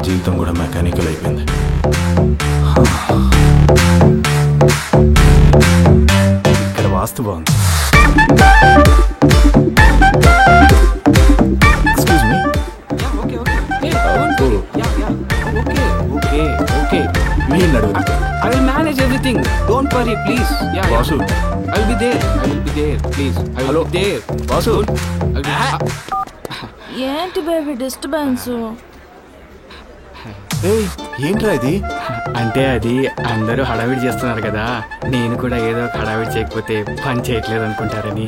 జీవితం కూడా మెకానికల్ అయిపోయింది. ఇక్కడ వాస్తు బాగుంది. Excuse me. మీ అడుగు. I will manage everything. Don't worry, please. Yeah, Vasu. I will be there. Please. I will be there. Vasu. ఏంటి baby disturbance? ఏంట్రా ఇది? అంటే అది అందరూ హడావిడి చేస్తున్నారు కదా, నేను కూడా ఏదో ఒక హడావిడి చేయకపోతే పని చేయట్లేదు అనుకుంటారని.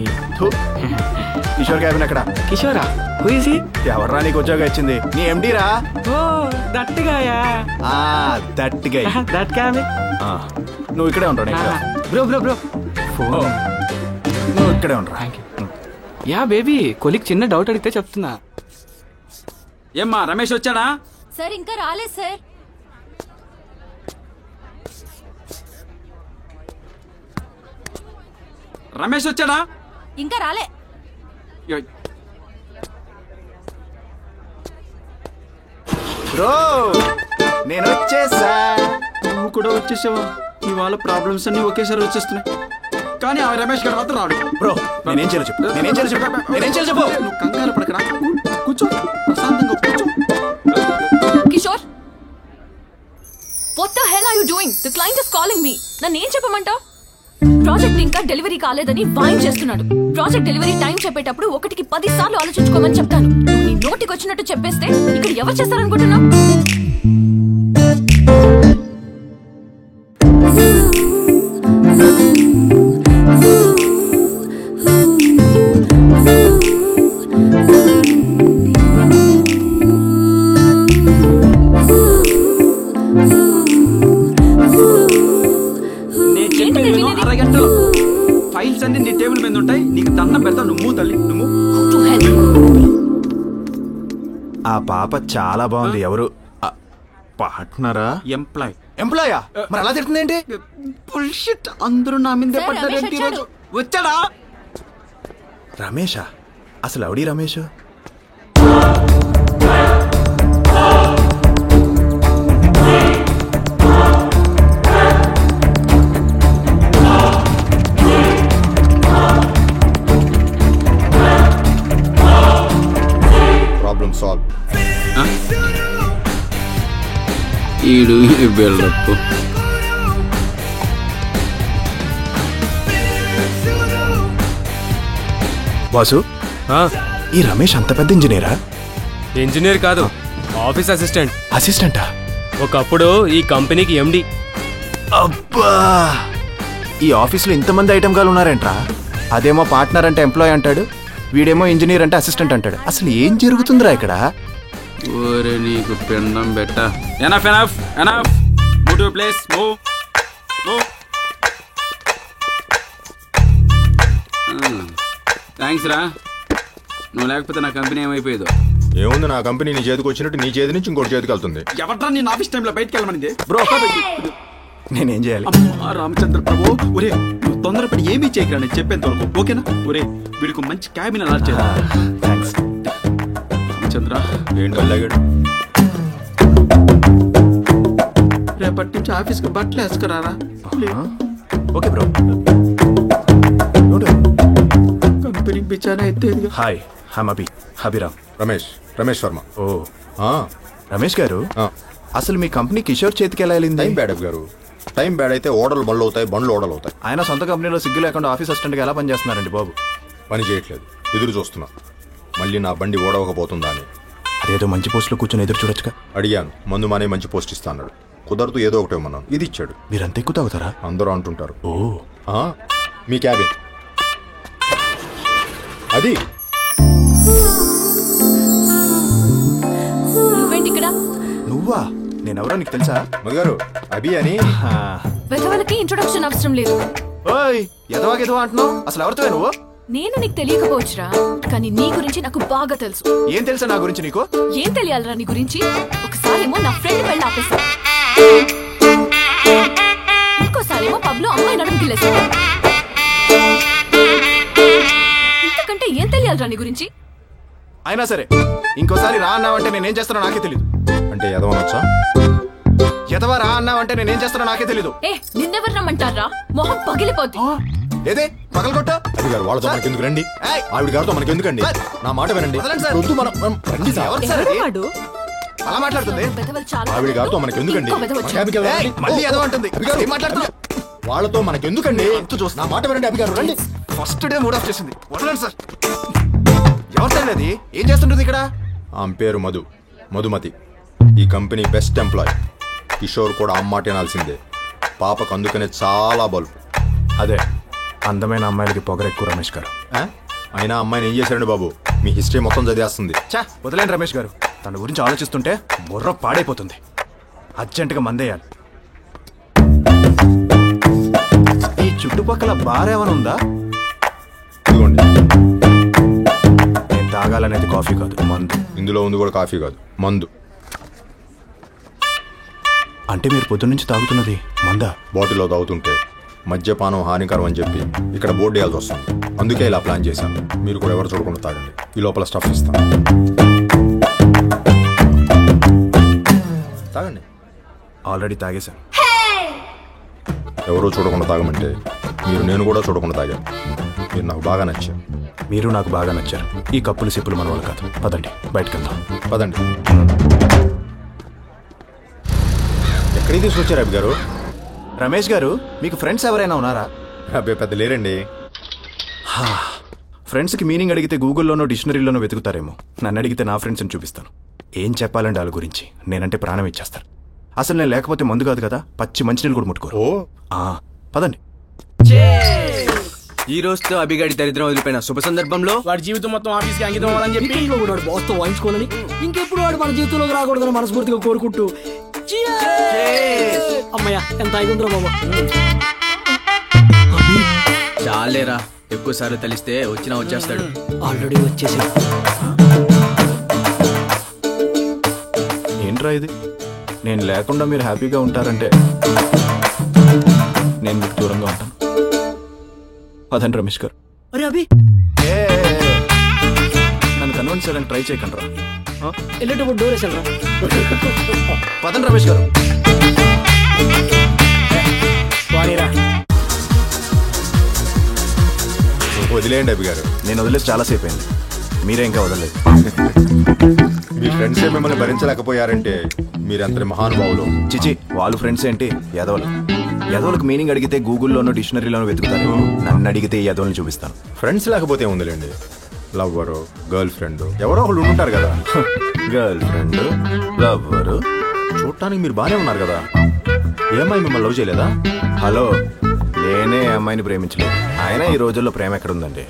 కిషోర్ క్యాబిన్ ఎక్కడ? కిషోరా? Who is he? ఎవర్రా నీకు ఉద్యోగం ఇచ్చింది? నీ ఎండి రా. ఓ దట్ గాయా. That guy. That cabin. నువ్వు ఇక్కడే ఉంటావు. Bro phone. నువ్వు ఇక్కడే ఉంటా. యా బేబీ, కొలిక్ చిన్న డౌట్ అడిగితే చెప్తున్నా. ఏమ్మా రమేష్ వచ్చాడా? సార్ ఇంకా రాలేదు సార్. రమేష్ వచ్చాడా? ఇంకా రాలే. బ్రో నేను వచ్చేసా. నువ్వు కూడా వచ్చేసావా? ఇవాళ ప్రాబ్లమ్స్ అన్ని ఒకేసారి వచ్చేస్తున్నాయి, కానీ ఆ రమేష్ గారు మాత్రం రాడు. బ్రో నేనేం చేయాలి చెప్పు. నువ్వు కంగారు పడకరా, కూర్చో ప్రశాంతంగా కూర్చో. Kishore, what the hell are you doing? The client is calling me. నన్ను ఏం చెప్పమంటావు? ప్రాజెక్ట్ ఇంకా డెలివరీ కాలేదని వాయిన్ చేస్తున్నాడు. ప్రాజెక్ట్ డెలివరీ టైం చెప్పేటప్పుడు 1కి 10 సార్లు ఆలోచించుకోమని చెప్తాను. నీ నోటికి వచ్చినట్టు చెప్పేస్తే ఇక్కడ ఎవరు చేస్తారనుకుంటున్నావు? ఫైల్స్ అన్ని నీ టేబుల్ మీద ఉంటాయి, నీకు దండం పెడతా. నువ్వు తల్లి నువ్వు. ఆ పాప చాలా బాగుంది. ఎవరు? పార్ట్నరా? ఎంప్లాయా? మరి అలా తిడుతుందేంటి? బుల్షిట్. అందరూ నా మీదే పడ్డారేంటి ఈరోజు? వచ్చాడా రమేషా? అసలు ఎవడి రమేష్? ఈడు బిల్డప్. వాసు, ఈ రమేష్ అంత పెద్ద ఇంజనీరా? ఇంజనీర్ కాదు, ఆఫీస్ అసిస్టెంట్. అసిస్టెంటా? ఒకప్పుడు ఈ కంపెనీకి ఎండి. అబ్బా, ఈ ఆఫీస్లో ఇంతమంది ఐటమ్ గాలు ఉన్నారేంట్రా? అదేమో పార్ట్నర్ అంటే ఎంప్లాయ్ అంటాడు, వీడేమో ఇంజనీర్ అంటే అసిస్టెంట్ అంటాడు. అసలు ఏం జరుగుతుందిరా ఇక్కడ? ఓరే నీకు పిండం బెట్ట. Enough enough enough. Move to place. Move move. Thanks రా, నువ్వు లేకపోతే నా కంపెనీ ఏమైపోయేదో. ఏముంది, నా కంపెనీ నీ చేతికి వచ్చినట్టు నీ చేతి నుంచి ఇంకోటి చేతికి వెళ్తుంది. ఎవట్రా నేను ఆఫీస్ టైంలో బయటకు వెళ్ళమనింది? బ్రో నేనేం చేయాలి? రామచంద్ర ప్రభు, ఒరే నువ్వు తొందరపడి ఏమీ చేయకరా, నేను చెప్పేంత వరకు ఓకేనా? ఒరే వీడికి మంచి క్యాబిన్ అలాట్ చేయాలి. థ్యాంక్స్ రామచంద్ర. ఏంటి వెళ్ళాడు? రేపటి నుంచి ఆఫీస్కి బట్టలు వేసుకురారా. Okay bro. కంపెనీకి బిచానా ఎత్తేది. హాయ్, అభిరామ్. రమేష్ వర్మ. ఓ రమేష్ గారు, అసలు మీ కంపెనీ కిషోర్ చేతికి ఎలా వెళ్ళింది? టైం బ్యాడ్ గారు. టైం బ్యాడ్ అయితే ఓడలు బండ్లు అవుతాయి, బండ్లు ఓడలు అవుతాయి. ఆయన సొంత కంపెనీలో సిగ్గు లేకుండా ఆఫీస్ అసిస్టెంట్గా ఎలా పనిచేస్తున్నారండి బాబు? పని చేయట్లేదు, ఎదురు చూస్తున్నా. మళ్ళీ నా బండి ఓడవకపోతుందా అని. అదేదో మంచి పోస్ట్లో కూర్చొని ఎదురు చూడొచ్చుగా. అడిగాను, మందు మానే మంచి పోస్ట్ ఇస్తా అన్నాడు. కుదరదు, ఏదో ఒకటి ఇవ్వమన్నాను, ఇది ఇచ్చాడు. మీరంత ఎక్కువ తాగుతారా? అందరూ అంటుంటారు. ఓ మీ క్యాబిన్ అది. నువ్వేంటి ఇక్కడ? నువ్వా? నేనెవరో నీకు తెలుసా? మధుగారు, అభి అని. వెధవలకి ఇంట్రొడక్షన్ అవసరం లేదు. ఓయ్ ఎదవా అంటున్నావు? అసలు ఎవరితో నువ్వు? నేను నీకు తెలియకపోవచ్చురా, కానీ నీ గురించి నాకు బాగా తెలుసు. ఏం తెలుసా నా గురించి నీకు? ఏం తెలియాలరా నీ గురించి? ఒకసారేమో నా ఫ్రెండ్ పెళ్ళి ఆపేస్తా, ఇంకోసారేమో పబ్ లో అమ్మాయి నడుముకిలేసా. ఇంతకంటే ఏం తెలియాలరా నీ గురించి? అయినా సరే ఇంకోసారి రా అన్నావంటే నేనేం చేస్తానో నాకే తెలియదు. అంటే ఎదవనొచ్చా? ఎదవరా అన్నావంటే నేనేం చేస్తానో నాకే తెలీదు. నిన్నెవరు రమ్మంటారా? మొహం పగిలిపోద్ది. ఏదే పగలగొట్ట అభిగారు వాళ్ళతో మనకి ఎందుకు రండి, ఆవిడ గారితో మనకి ఎందుకండి, నా మాట వినండి. వద్దు, మనం రండి సార్. ఎవరు సార్ అది? అలా మాట్లాడుతుంది. ఆవిడ గారితో మనకి ఎందుకండి, మళ్ళీ ఏదో అంటుంది. ఏం మాట్లాడుతున్నావు? వాళ్ళతో మనకి ఎందుకండి, నా మాట వినండి. అభిగారు రండి. ఫస్ట్ డే మూడ్ ఆఫ్ చేసింది. వదలండి సార్. ఎవరు సార్ అది? ఏం చేస్తుంటుంది ఇక్కడ? ఆమె పేరు మధుమతి. ఈ కంపెనీ బెస్ట్ ఎంప్లాయ్. కిషోర్ కూడా అమ్మాట వినాల్సిందే. పాపకు అందుకనే చాలా బల్బు. అదే అందమైన అమ్మాయిలకి పొగరెక్కువ రమేష్ గారు. అయినా అమ్మాయిని ఏం చేశారండి బాబు? మీ హిస్టరీ మొత్తం చదివేస్తుంది. చా వదిలేండి రమేష్ గారు. తన గురించి ఆలోచిస్తుంటే బుర్ర పాడైపోతుంది. అర్జెంటుగా మందేయాలి. ఈ చుట్టుపక్కల బార్ ఏమైనా ఉందా? ఇదిగోండి. నేను తాగాలనేది కాఫీ కాదు, మందు. ఇందులో ఉంది కూడా కాఫీ కాదు, మందు. అంటే మీరు పొద్దున్నుంచి తాగుతున్నది మందా? బాటిల్లో తాగుతుంటే మద్యపానం హానికరం అని చెప్పి ఇక్కడ బోర్డు వేయాల్సి వస్తుంది. అందుకే ఇలా ప్లాన్ చేశాను. మీరు కూడా ఎవరు చూడకుండా తాగండి. ఈ లోపల స్టఫ్ ఇస్తాను, తాగండి. ఆల్రెడీ తాగేశాను. ఎవరో చూడకుండా తాగమంటే నేను కూడా చూడకుండా తాగాను. మీరు నాకు బాగా నచ్చారు. మీరు నాకు బాగా నచ్చారు. ఈ కప్పులు సిప్పులు మన వాళ్ళు కాదు. పదండి బయటకు వెళ్దాం. పదండి. ఎక్కడికి తీసుకొచ్చారు అబ్బి గారు? రమేష్ గారు, మీకు ఫ్రెండ్స్ ఎవరైనా ఉన్నారా? అబ్బాయి పెద్ద లేరండి. ఫ్రెండ్స్కి మీనింగ్ అడిగితే గూగుల్లోనో డిక్షనరీలోనో వెతుకుతారేమో. నన్ను అడిగితే నా ఫ్రెండ్స్ని చూపిస్తాను. ఏం చెప్పాలండి వాళ్ళ గురించి? నేనంటే ప్రాణం ఇచ్చేస్తారు. అసలు నేను లేకపోతే మందు కాదు కదా, పచ్చి మంచినీళ్ళు కూడా ముట్టుకోరు. పదండి. ఈ రోజుతో అభిగాడి దరిద్రం వదిలిపోయిన శుభ సందర్భంలో వాడి జీవితం మొత్తం ఆఫీస్కి అంకితం అవ్వాలని చెప్పి వాడు బాస్తో వాయించుకోవాలని, ఇంకెప్పుడు వాడు మన జీవితంలోకి రాకూడదని మనస్ఫూర్తిగా కోరుకుంటూ అమ్మయ్య ఎంత ఐదుందరో బాబా. చాలేరా, ఎక్కువసార్లు తెలిస్తే వచ్చేస్తాడు. ఆల్రెడీ వచ్చేసి. ఏంట్రా ఇది? నేను లేకుండా మీరు హ్యాపీగా ఉంటారంటే నేను మీకు దూరంగా ఉంటాను. పదండి రమేష్ గారు. అరే అభి, నన్ను కన్విన్స్ చేయడానికి ట్రై చేయకండి రా. వెళ్ళేటప్పుడు డోర్ వేసాను. పదండి రమేష్ గారు. వదిలేయండి అబ్బి గారు. నేను వదిలేసి చాలాసేపు అయింది. మీరే ఇంకా వదలలేదు. మీ ఫ్రెండ్సే మిమ్మల్ని భరించలేకపోయారంటే మీరంతటి మహానుభావులు. చిచి, వాళ్ళు ఫ్రెండ్స్ ఏంటి? యదవులకు మీనింగ్ అడిగితే గూగుల్లోనో డిక్షనరీలోనో వెతుకుతారు. నన్ను అడిగితే ఈ యదవులను చూపిస్తాను. ఫ్రెండ్స్ లేకపోతే ఉందిలేండి. లవ్వరు, గర్ల్ ఫ్రెండ్ ఎవరో ఒకళ్ళు ఉంటారు కదా. Girl friend, lover. చూడటానికి మీరు బాగానే ఉన్నారు కదా. ఏ అమ్మాయి మిమ్మల్ని లవ్ చేయలేదా? హలో, నేనే అమ్మాయిని ప్రేమించలేదు. అయినా ఈ రోజుల్లో ప్రేమ ఎక్కడుందండి?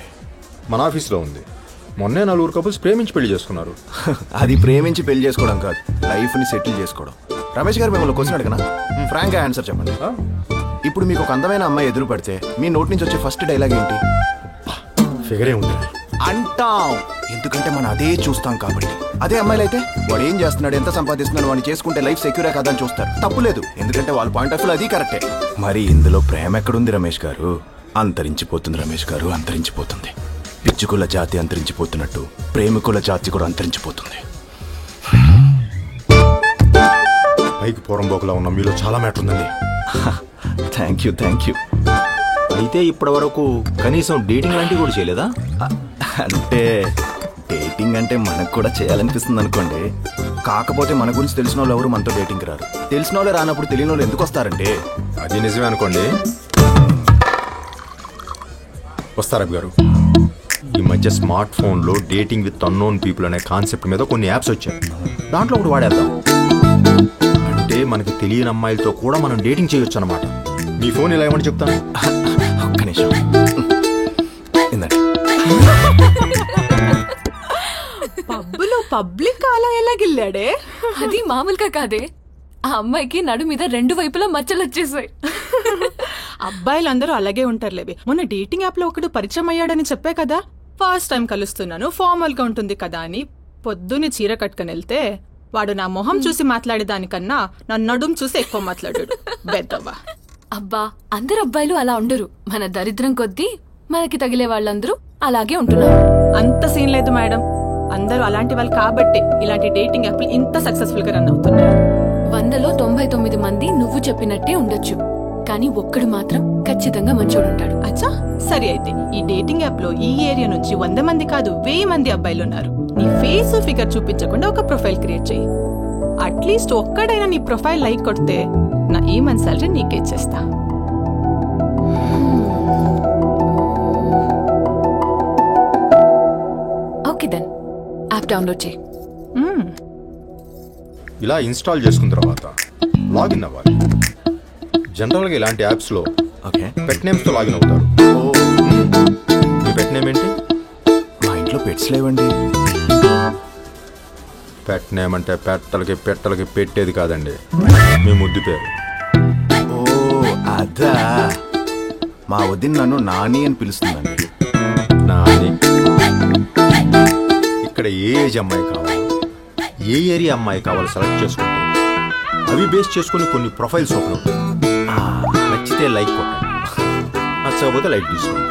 మన ఆఫీస్లో ఉంది. మొన్నే 4 కపుల్స్ ప్రేమించి పెళ్లి చేసుకున్నారు. అది ప్రేమించి పెళ్లి చేసుకోవడం కాదు, లైఫ్ని సెటిల్ చేసుకోవడం. రమేష్ గారు, మిమ్మల్ని క్వశ్చన్ అడగనా? ఫ్రాంక్గా ఆన్సర్ చెప్పండి. ఇప్పుడు మీకు ఒక అందమైన అమ్మాయి ఎదురు పడితే మీ నోటి నుంచి వచ్చే ఫస్ట్ డైలాగ్ ఏంటి? ఫిగరే ఉంది అంటాం. ఎందుకంటే మనం అదే చూస్తాం కాబట్టి. అదే అమ్మాయిలు అయితే వాడు ఏం చేస్తున్నాడు, ఎంత సంపాదిస్తున్నాడు, వాడిని చేసుకుంటే లైఫ్ సెక్యూరే కదా అని చూస్తారు. తప్పులేదు, ఎందుకంటే వాళ్ళ పాయింట్ ఆఫ్ వ్యూ అది కరెక్టే. మరి ఇందులో ప్రేమ ఎక్కడుంది రమేష్ గారు? అంతరించిపోతుంది రమేష్ గారు, అంతరించిపోతుంది. పిచ్చుకుల జాతి అంతరించిపోతున్నట్టు ప్రేమికుల జాతి కూడా అంతరించిపోతుంది. పైకి పోరంబోకులా ఉన్న మీలో చాలా మ్యాటర్ ఉందండి. Thank you. అయితే ఇప్పటి వరకు కనీసం డేటింగ్ లాంటివి కూడా చేయలేదా? అంటే డేటింగ్ అంటే మనకు కూడా చేయాలనిపిస్తుంది అనుకోండి. కాకపోతే మన గురించి తెలిసిన వాళ్ళు ఎవరు మనతో డేటింగ్కి రారు. తెలిసిన వాళ్ళే రానప్పుడు తెలియని వాళ్ళు ఎందుకు వస్తారంటే? అది నిజమే అనుకోండి. వస్తారు అబ్బి గారు. ఈ మధ్య స్మార్ట్ ఫోన్లో డేటింగ్ విత్ అన్నోన్ పీపుల్ అనే కాన్సెప్ట్ మీద కొన్ని యాప్స్ వచ్చాయి. దాంట్లో ఒకటి వాడేద్దాం. అంటే మనకి తెలియని అమ్మాయిలతో కూడా మనం డేటింగ్ చేయొచ్చు అనమాట. మీ ఫోన్ ఇలా ఏమని చెప్తాను. ఒక్క నిమిషం. పబ్బులో పబ్లిక్ అలా ఎలా గిల్లాడే? అది మామూలుగా కాదే. ఆ అమ్మాయికి నడు మీద 2 వైపులా మచ్చలు వచ్చేసాయి. అబ్బాయిలందరూ అలాగే ఉంటారులేవి. మొన్న డేటింగ్ యాప్ లో ఒకడు పరిచయం అయ్యాడని చెప్పే కదా. ఫస్ట్ టైం కలుస్తున్నాను, ఫార్మల్ గా ఉంటుంది కదా అని పొద్దున్నే చీర కట్టుకుని వెళ్తే వాడు నా మొహం చూసి మాట్లాడేదానికన్నా నా నడుం చూసి ఎక్కువ మాట్లాడాడు. బెద్దవా. అబ్బా, అందరు అబ్బాయిలు అలా ఉండరు. మన దరిద్రం కొద్దీ మనకి తగిలే వాళ్ళందరూ అలాగే ఉంటున్నారు. అంత సీన్ లేదు మేడం. అందరూ అలాంటి వాళ్ళు కాబట్టే ఇలాంటి డేటింగ్ యాప్లు ఇంత సక్సెస్ఫుల్ గా రన్ అవుతున్నాయి. 100లో 99 మంది నువ్వు చెప్పినట్టే ఉండొచ్చు, కానీ ఒక్కడు మాత్రం ఖచ్చితంగా మంచోడుంటాడు. అచ్చా సరే, అయితే ఈ డేటింగ్ యాప్ లో ఈ ఏరియా నుంచి 100 మంది కాదు 1000 మంది అబ్బాయిలు ఉన్నారు. నీ ఫేస్ ఫిగర్ చూపించకుండా ఒక ప్రొఫైల్ క్రియేట్ చేయి. అట్లీస్ట్ ఒక్కడైనా నీ ప్రొఫైల్ లైక్ కొడితే నా ఈ మంత్ సాలరీ నీకే ఇచ్చేస్తా. ఓకే దెన్, యాప్ డౌన్లోడ్ చేయి. ఇలా ఇన్స్టాల్ చేసుకున్న తర్వాత లాగిన్ అవ్వాలి. జనరల్గా ఇలాంటి యాప్స్లో ఓకే, పెట్ నేమ్స్తో లాగిన్ అవుతారు. మీ పెట్ నేమ్ ఏంటి? మా ఇంట్లో పెట్స్ లేవండి. పెట్ నేమ్ అంటే పెట్టలకి పెట్టేది కాదండి, మీ ముద్దు పేరు. ఓ అదా, మా వదిన నన్ను నాని అని పిలుస్తుందండి. నాని. ఇక్కడ ఏ ఏజ్ అమ్మాయి కావాలి, ఏ ఏరియా అమ్మాయి కావాలి సెలెక్ట్ చేసుకుంటే అవి బేస్ చేసుకుని కొన్ని ప్రొఫైల్స్ ఓపెన్ అవుతాయి. నచ్చితే లైక్ కొట్టండి, నచ్చకపోతే లైక్ తీసుకోండి.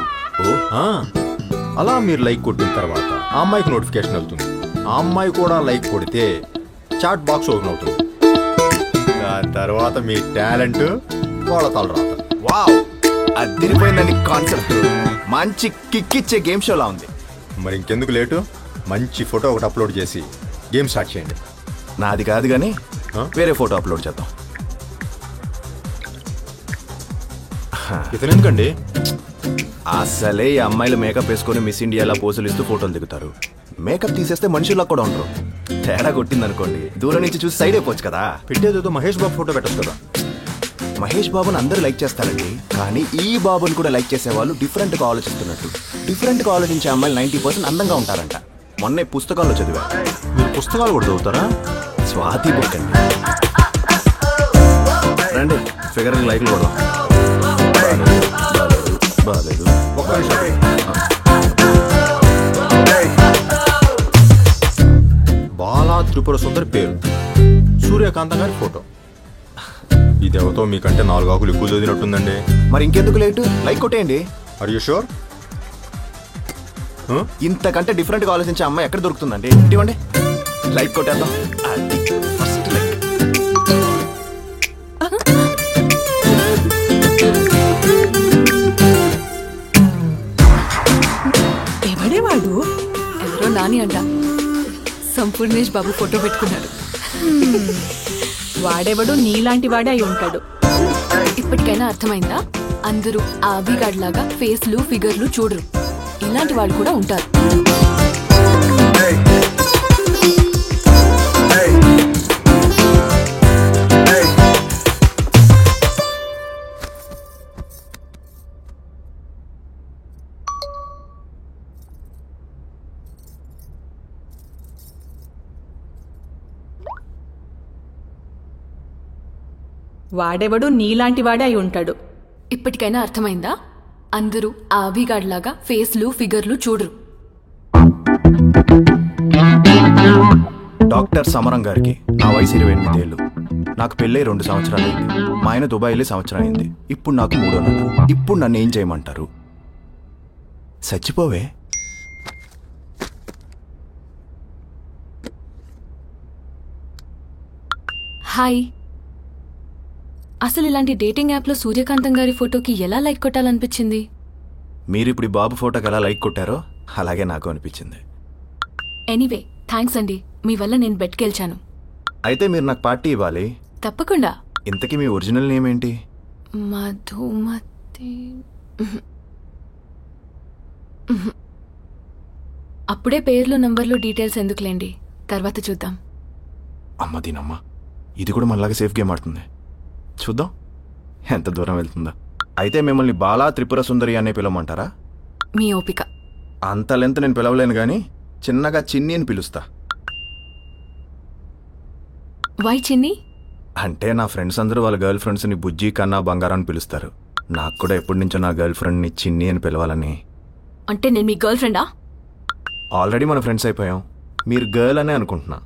అలా మీరు లైక్ కొట్టిన తర్వాత ఆ అమ్మాయికి నోటిఫికేషన్ వెళ్తుంది. ఆ అమ్మాయి కూడా లైక్ కొడితే చాట్ బాక్స్ ఓపెన్ అవుతుంది. దాని తర్వాత మీ టాలెంట్ వాళ్ళ తలరాత. వావ్, అదిరిపోయిందండి కాన్సెప్ట్. మంచి కిక్ ఇచ్చే గేమ్ షోలా ఉంది. మరి ఇంకెందుకు లేటు, మంచి ఫోటో ఒకటి అప్లోడ్ చేసి గేమ్ స్టార్ట్ చేయండి. నాది కాదు కానీ వేరే ఫోటో అప్లోడ్ చేద్దాం. ఇతను ఎందుకండి? అసలే ఈ అమ్మాయిలు మేకప్ వేసుకొని మిస్ ఇండియాలా పోజులు ఇస్తూ ఫోటోలు దిగుతారు. మేకప్ తీసేస్తే మనుషుల్లా కూడా ఉండరు. తేడా కొట్టిందనుకోండి, దూరం నుంచి చూసి సైడ్ అయిపోవచ్చు కదా. పెట్టేదేదో మహేష్ బాబు ఫోటో పెట్టచ్చు కదా. మహేష్ బాబుని అందరూ లైక్ చేస్తారండి, కానీ ఈ బాబుని కూడా లైక్ చేసే వాళ్ళు డిఫరెంట్గా ఆలోచిస్తున్నట్టు. డిఫరెంట్గా ఆలోచించే అమ్మాయిలు 90% అందంగా ఉంటారంట. మొన్నే పుస్తకాల్లో చదివా. మీరు పుస్తకాలు కూడా చదువుతారా? స్వాతి బుక్ అండి. రండి, ఫిగర్ లైక్లు కూడా బాగాలేదు. ఒక్క నిమిషం. బాలా త్రిపుర సుందరి పేరు, సూర్యకాంతం గారి ఫోటో. ఇది ఎవరితో మీకంటే 4 ఆకులు ఎక్కువ చదివినట్టుందండి. మరి ఇంకెందుకు లేటు, లైక్ కొట్టేయండి. Are you sure? ఇంతకంటే డిఫరెంట్గా ఆలోచించే అమ్మాయి ఎక్కడ దొరుకుతుందండి? ఇవ్వండి, లైక్ కొట్టేద్దాం. అది ఫస్ట్ లైక్. ఎవడేవాడు? ఎవరో నాని అంట, సంపూర్ణేష్ బాబు ఫోటో పెట్టుకున్నాడు. వాడెవడు నీలాంటి వాడే అయి ఉంటాడు. ఇప్పటికైనా అర్థమైందా? అందరూ ఆ అభిగాడ్ లాగా ఫేస్లు ఫిగర్లు చూడరు, ఇలాంటి వాళ్ళు కూడా ఉంటారు. వాడెవడు నీలాంటి వాడే అయి ఉంటాడు. ఇప్పటికైనా అర్థమైందా? అందరూ ఆ అభిగాడ్ లాగా ఫేస్లు ఫిగర్లు చూడరు. డాక్టర్ సమరం గారికి నా వయసు 28 ఏళ్ళు. నాకు పెళ్ళై 2 సంవత్సరాలు అయింది. మా ఆయన దుబాయ్ వెళ్ళి సంవత్సరం అయింది. ఇప్పుడు నాకు 3వ నెల. ఇప్పుడు నన్ను ఏం చేయమంటారు? చచ్చిపోవే. హాయ్. అసలు ఇలాంటి డేటింగ్ యాప్లో సూర్యకాంతం గారి ఫోటోకి ఎలా లైక్ కొట్టాలనిపించింది? మీరు ఇప్పుడు ఈ బాబు ఫోటోకి ఎలా లైక్ కొట్టారో అలాగే నాకు అనిపించింది. ఎనీవే థ్యాంక్స్ అండి, మీ వల్ల నేను బెట్కి గెలిచాను. అయితే మీరు నాకు పార్టీ ఇవ్వాలి. తప్పకుండా. ఇంతకీ మీ ఒరిజినల్ నేమ్ ఏంటి? మధుమతి. అప్పుడే పేర్లు నంబర్లు డీటెయిల్స్ ఎందుకులేండి, తర్వాత చూద్దాం. అమ్మ దీనమ్మ, ఇది కూడా మనలాగా సేఫ్ గేమ్ ఆడుతుంది. చూద్దాం ఎంత దూరం వెళ్తుందా. అయితే మిమ్మల్ని బాలా త్రిపుర సుందరి అనే పిలవమంటారా? మీ ఓపిక. అంత లెంత్ నేను పిలవలేను కానీ చిన్నగా చిన్ని అని పిలుస్తా. వై చిన్ని? అంటే నా ఫ్రెండ్స్ అందరూ వాళ్ళ గర్ల్ ఫ్రెండ్స్ని బుజ్జి కన్నా బంగారం అని పిలుస్తారు. నాకు కూడా ఎప్పటి నుంచో నా గర్ల్ ఫ్రెండ్ని చిన్ని అని పిలవాలని. అంటే నేను మీ గర్ల్ ఫ్రెండా? ఆల్రెడీ మన ఫ్రెండ్స్ అయిపోయాం. మీరు గర్ల్ అనే అనుకుంటున్నా.